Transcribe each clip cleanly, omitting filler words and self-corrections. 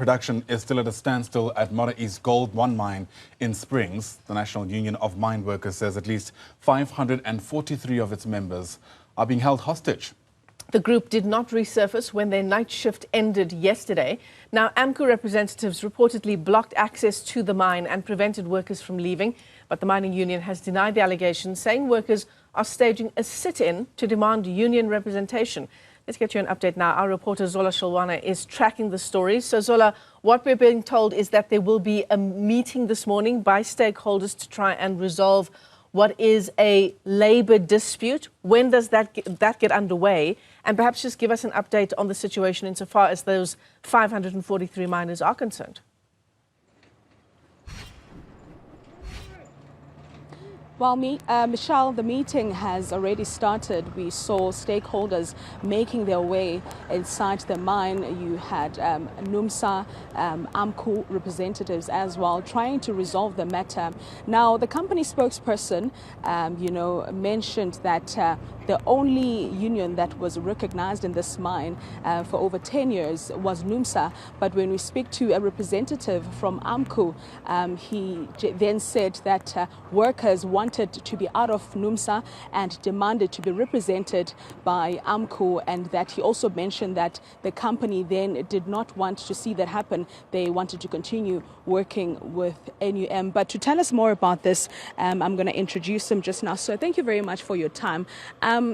production is still at a standstill at Mara East Gold 1 mine in Springs. The National Union of Mineworkers says at least 543 of its members are being held hostage. The group did not resurface when their night shift ended yesterday. Now, Amcu representatives reportedly blocked access to the mine and prevented workers from leaving. But the mining union has denied the allegations, saying workers are staging a sit-in to demand union representation. Let's get you an update now. Our reporter Zola Sholwana is tracking the story. So Zola, what we're being told is that there will be a meeting this morning by stakeholders to try and resolve what is a labour dispute. When does that get underway? And perhaps just give us an update on the situation insofar as those 543 miners are concerned. Well, Michelle, the meeting has already started. We saw stakeholders making their way inside the mine. You had NUMSA, Amcu representatives as well, trying to resolve the matter. Now, the company spokesperson, mentioned that the only union that was recognized in this mine for over 10 years was NUMSA. But when we speak to a representative from Amcu, he then said that workers wanted to be out of NUMSA and demanded to be represented by Amcu, and that he also mentioned that the company then did not want to see that happen. They wanted to continue working with NUM. But to tell us more about this, I'm going to introduce him just now. So thank you very much for your time.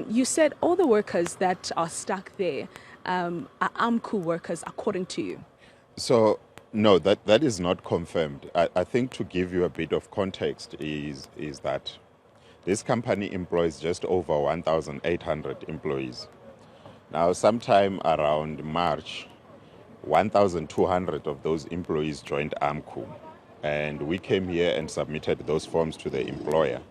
You said all the workers that are stuck there are Amcu workers, according to you. So no, that is not confirmed. I think to give you a bit of context is that this company employs just over 1,800 employees. Now, sometime around March, 1,200 of those employees joined Amcu, and we came here and submitted those forms to the employer.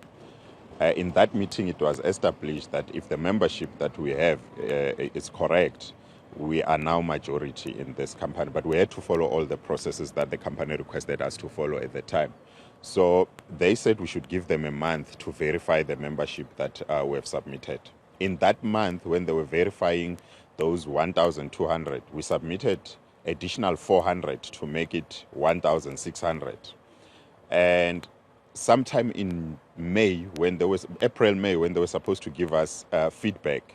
In that meeting, it was established that if the membership that we have is correct, we are now majority in this company, but we had to follow all the processes that the company requested us to follow at the time. So they said we should give them a month to verify the membership that we have submitted. In that month, when they were verifying those 1,200, we submitted additional 400 to make it 1,600. And sometime in May, April, May, when they were supposed to give us feedback,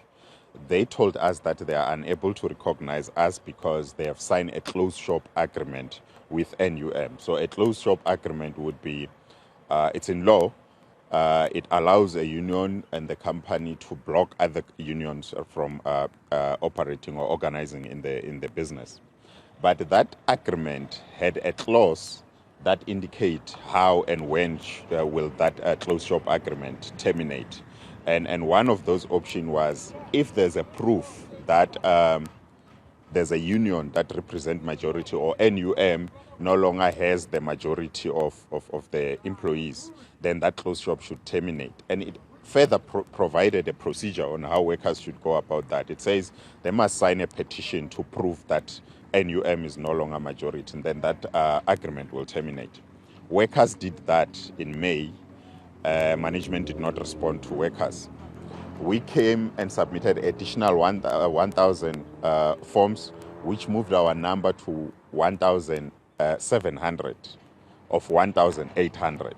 they told us that they are unable to recognize us because they have signed a closed shop agreement with NUM. So a closed shop agreement would be, it's in law, it allows a union and the company to block other unions from operating or organizing in the business. But that agreement had a clause that indicate how and when will that closed shop agreement terminate. And one of those options was if there's a proof that there's a union that represents majority or NUM no longer has the majority of the employees, then that closed shop should terminate. And it further provided a procedure on how workers should go about that. It says they must sign a petition to prove that NUM is no longer majority, and then that agreement will terminate. Workers did that in May. Management did not respond to workers. We came and submitted additional 1,000 forms, which moved our number to 1,700 of 1,800.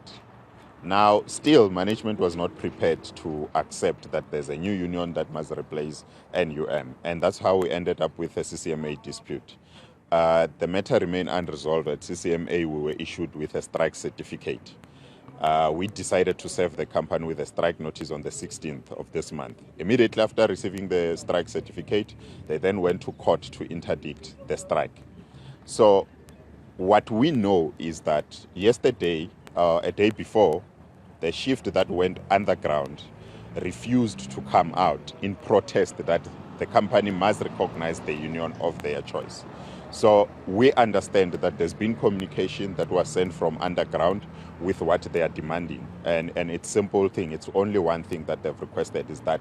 Now, still, management was not prepared to accept that there's a new union that must replace NUM, and that's how we ended up with a CCMA dispute. The matter remained unresolved. At CCMA, we were issued with a strike certificate. We decided to serve the company with a strike notice on the 16th of this month. Immediately after receiving the strike certificate, they then went to court to interdict the strike. So what we know is that yesterday, a day before, the shift that went underground refused to come out in protest that the company must recognize the union of their choice. So we understand that there's been communication that was sent from underground with what they are demanding. And it's a simple thing. It's only one thing that they've requested is that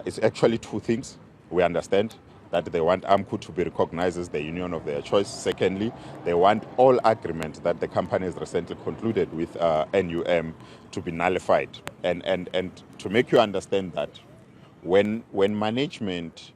it's actually two things. We understand that they want Amcu to be recognized as the union of their choice. Secondly, they want all agreements that the company has recently concluded with NUM to be nullified. And to make you understand that, when management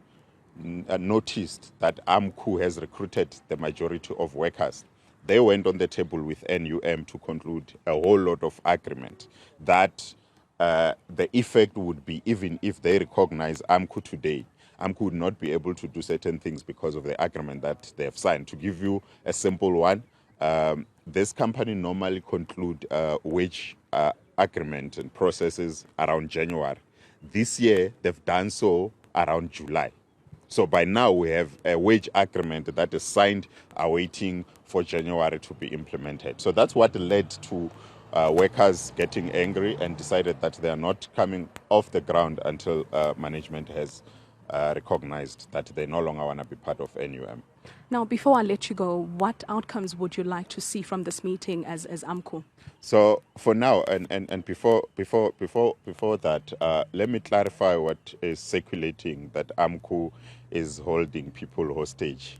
noticed that Amcu has recruited the majority of workers, they went on the table with NUM to conclude a whole lot of agreement that the effect would be, even if they recognize Amcu today, Amcu would not be able to do certain things because of the agreement that they have signed. To give you a simple one, this company normally conclude wage agreement and processes around January. This year, they've done so around July. So by now, we have a wage agreement that is signed, awaiting for January to be implemented. So that's what led to workers getting angry and decided that they are not coming off the ground until management has recognized that they no longer want to be part of NUM. Now, before I let you go, what outcomes would you like to see from this meeting as Amcu? So for now, and before that, let me clarify what is circulating, that Amcu is holding people hostage.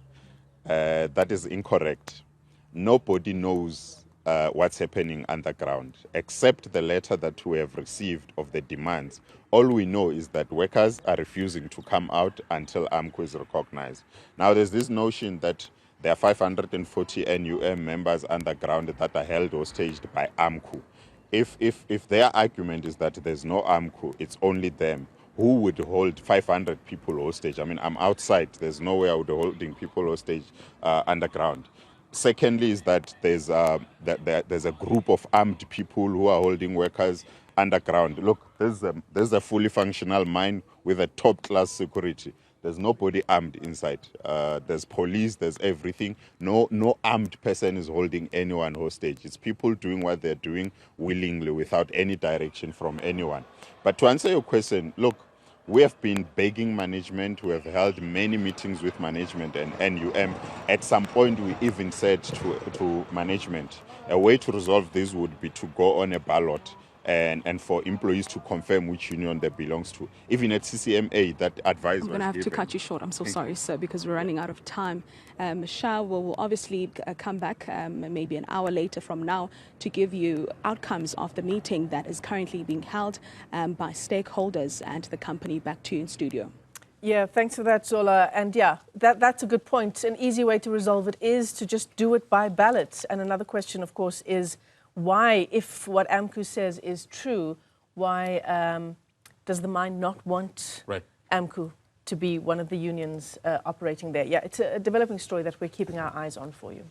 That is incorrect. Nobody knows what's happening underground, except the letter that we have received of the demands. All we know is that workers are refusing to come out until Amcu is recognized. Now, there's this notion that there are 540 NUM members underground that are held hostage by Amcu. If their argument is that there's no Amcu, it's only them, who would hold 500 people hostage? I mean, I'm outside. There's no way I would be holding people hostage underground. Secondly is that there's a group of armed people who are holding workers underground. Look, there's a fully functional mine with a top-class security. There's nobody armed inside. There's police, there's everything. No armed person is holding anyone hostage. It's people doing what they're doing willingly without any direction from anyone. But to answer your question, look, we have been begging management. We have held many meetings with management and NUM. At some point, we even said to management, a way to resolve this would be to go on a ballot and for employees to confirm which union they belongs to. Even at CCMA, that advice was given. I'm going to have to cut you short. I'm so sorry, sir, because we're running out of time. Shah will obviously come back maybe an hour later from now to give you outcomes of the meeting that is currently being held by stakeholders and the company. Back to you in studio. Yeah, thanks for that, Zola. And yeah, that's a good point. An easy way to resolve it is to just do it by ballot. And another question, of course, is why, if what Amcu says is true, why does the mine not want Amcu to be one of the unions operating there? Yeah, it's a developing story that we're keeping our eyes on for you.